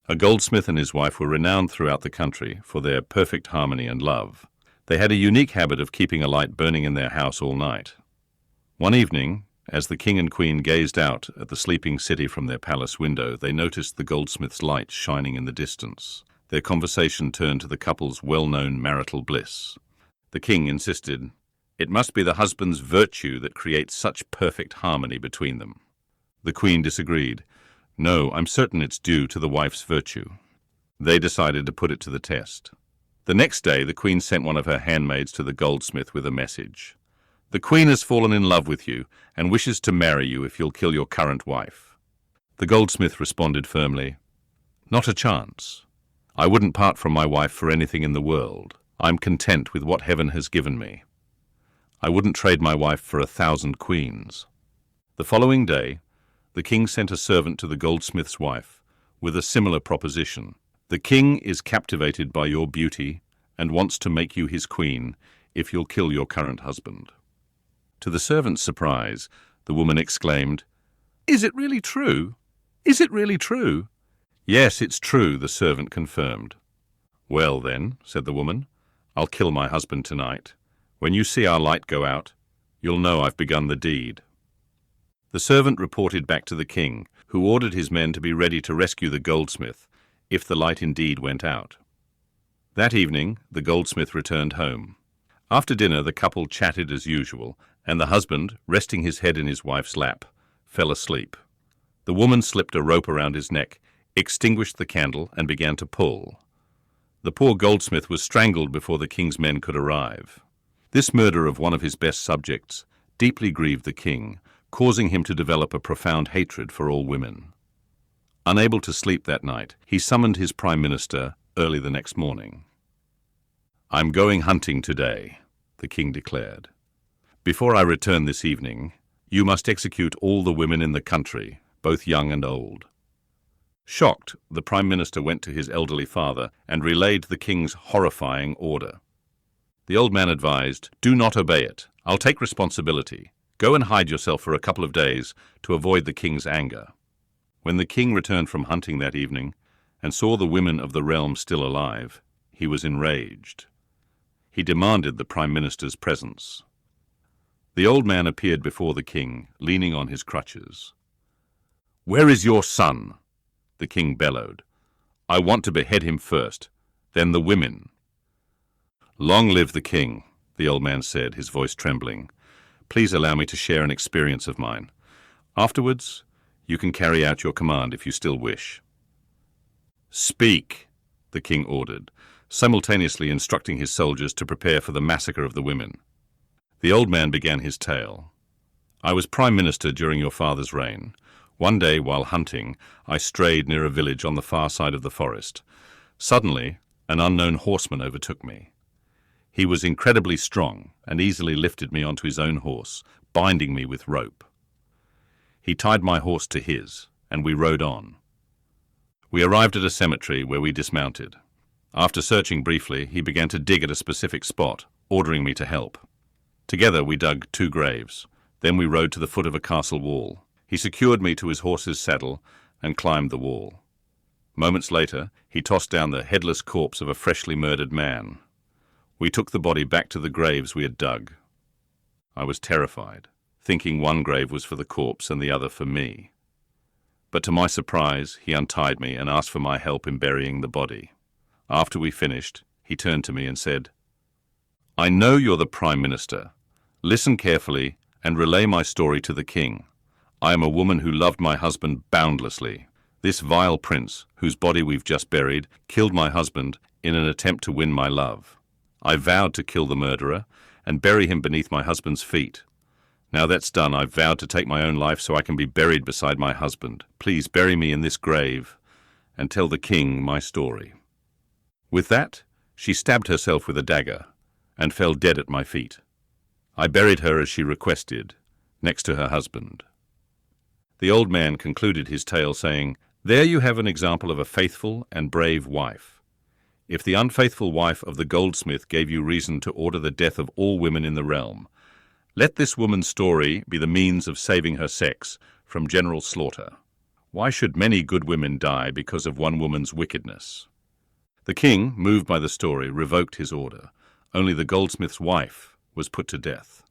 A goldsmith and his wife were renowned throughout the country for their perfect harmony and love. They had a unique habit of keeping a light burning in their house all night. One evening, as the king and queen gazed out at the sleeping city from their palace window, they noticed the goldsmith's light shining in the distance. Their conversation turned to the couple's well-known marital bliss. The king insisted, "It must be the husband's virtue that creates such perfect harmony between them." The queen disagreed. "No, I'm certain it's due to the wife's virtue." They decided to put it to the test. The next day, the queen sent one of her handmaids to the goldsmith with a message. "The queen has fallen in love with you and wishes to marry you if you'll kill your current wife." The goldsmith responded firmly, "Not a chance. I wouldn't part from my wife for anything in the world. I'm content with what heaven has given me. I wouldn't trade my wife for 1,000 queens." The following day, the king sent a servant to the goldsmith's wife with a similar proposition. "The king is captivated by your beauty and wants to make you his queen if you'll kill your current husband." To the servant's surprise, the woman exclaimed, "Is it really true? Is it really true?" "Yes, it's true," the servant confirmed. "Well then," said the woman, "I'll kill my husband tonight. When you see our light go out, you'll know I've begun the deed." The servant reported back to the king, who ordered his men to be ready to rescue the goldsmith if the light indeed went out. That evening, the goldsmith returned home. After dinner, the couple chatted as usual, and the husband, resting his head in his wife's lap, fell asleep. The woman slipped a rope around his neck, extinguished the candle, and began to pull. The poor goldsmith was strangled before the king's men could arrive. This murder of one of his best subjects deeply grieved the king, causing him to develop a profound hatred for all women. Unable to sleep that night, he summoned his prime minister early the next morning. "I'm going hunting today," the king declared. "Before I return this evening, you must execute all the women in the country, both young and old." Shocked, the prime minister went to his elderly father and relayed the king's horrifying order. The old man advised, "Do not obey it. I'll take responsibility. Go and hide yourself for a couple of days to avoid the king's anger." When the king returned from hunting that evening and saw the women of the realm still alive, he was enraged. He demanded the prime minister's presence. The old man appeared before the king, leaning on his crutches. "Where is your son?" the king bellowed. "I want to behead him first, then the women." "Long live the king," the old man said, his voice trembling. "Please allow me to share an experience of mine. Afterwards, you can carry out your command if you still wish." "Speak," the king ordered, simultaneously instructing his soldiers to prepare for the massacre of the women. The old man began his tale. "I was prime minister during your father's reign. One day, while hunting, I strayed near a village on the far side of the forest. Suddenly, an unknown horseman overtook me. He was incredibly strong and easily lifted me onto his own horse, binding me with rope. He tied my horse to his, and we rode on. We arrived at a cemetery where we dismounted. After searching briefly, he began to dig at a specific spot, ordering me to help. Together we dug 2 graves. Then we rode to the foot of a castle wall. He secured me to his horse's saddle and climbed the wall. Moments later, he tossed down the headless corpse of a freshly murdered man. We took the body back to the graves we had dug. I was terrified, thinking one grave was for the corpse and the other for me. But to my surprise, he untied me and asked for my help in burying the body. After we finished, he turned to me and said, "I know you're the prime minister. Listen carefully and relay my story to the king. I am a woman who loved my husband boundlessly. This vile prince, whose body we've just buried, killed my husband in an attempt to win my love. I vowed to kill the murderer and bury him beneath my husband's feet. Now that's done, I've vowed to take my own life so I can be buried beside my husband. Please bury me in this grave and tell the king my story." With that, she stabbed herself with a dagger and fell dead at my feet. I buried her as she requested, next to her husband. The old man concluded his tale saying, "There you have an example of a faithful and brave wife. If the unfaithful wife of the goldsmith gave you reason to order the death of all women in the realm, let this woman's story be the means of saving her sex from general slaughter. Why should many good women die because of one woman's wickedness? The king, moved by the story, revoked his order. Only the goldsmith's wife was put to death.